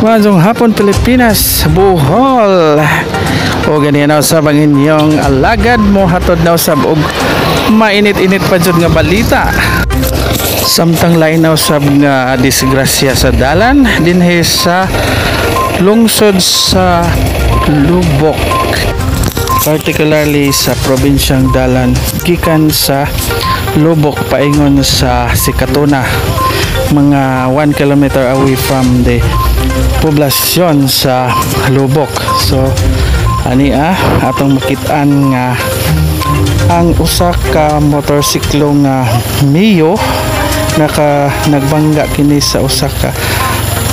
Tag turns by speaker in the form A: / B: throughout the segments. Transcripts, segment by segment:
A: Magandang hapon Pilipinas, Bohol. O ganyan na usab ang inyong alagad mo hatod na usab og mainit-init pa jud nga balita. Samtang lain na usab nga disgrasya sa dalan dinhi sa lungsod sa Lubok, particularly sa probinsyang Dalan gikan sa Lubok paingon sa Sikatuna, mga 1 kilometer away from the poblasyon sa Lubok. So ani atong makitaan nga ang usa ka motorsiklo nga Mio nagbangga kini sa usa ka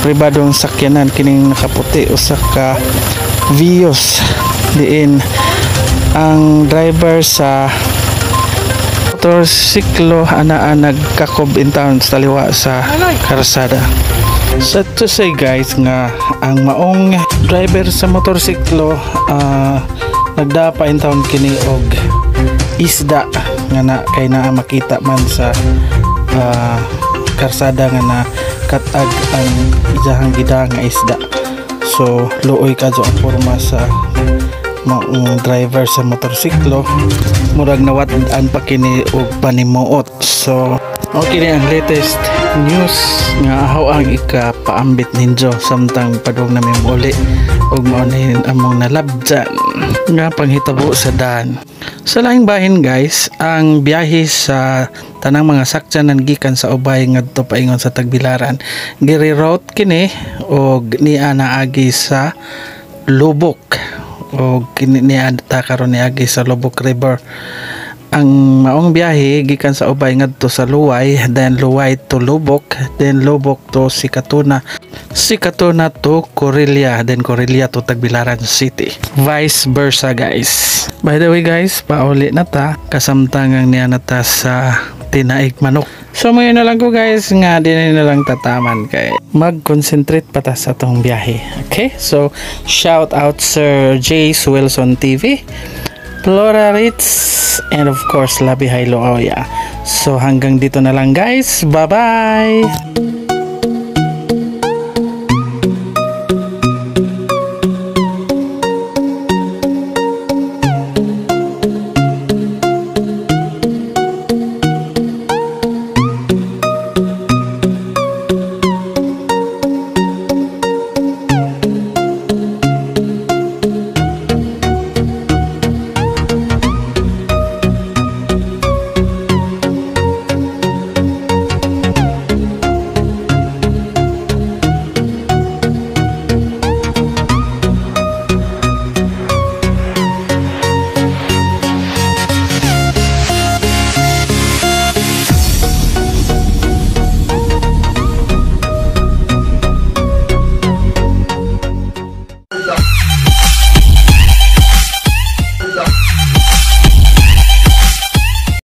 A: pribadong sakyanan kining nakaputi, usa ka Vios diin ang driver sa motorsiklo nagkakob in town sa liwa sa karsada. So to say guys nga ang maong driver sa motorsiklo nagdapa in town kini og isda nga kay naa makita man sa karsada nga na katag ang ijahang gida nga isda. So luoy kadto ang porma sa maong driver sa motorsiklo, murag nawat-an pa kini og panimuot. So okay na ang latest news nga ahaw ang ikapaambit ninyo samtang padung namin uli og maunahin among nalabjan nga panghitabo sa daan. Sa laing bahin guys, ang biyahe sa tanang mga sakyanan gikan sa Ubay ngadto paingon sa Tagbilaran giri-route kini og niya naagi sa Lubok o kiniadta karon niagi sa Lubok River. Ang maong biyahe gikan sa Ubay ngadto sa Luway, then Luway to Lubok, then Lubok to Sikatuna, Sikatuna to Corelia, then Corelia to Tagbilaran City, vice versa guys. By the way guys, pauli na ta kasamtangang niya na ta sa tinaig manok. So ngayon na lang ko guys nga din na lang tataman kay mag-concentrate pa ta sa tong biyahe. Okay, so shout out Sir Jace Wilson TV, Flora Ritz, and of course Labi Hailo Oya. So hanggang dito na lang guys, bye bye.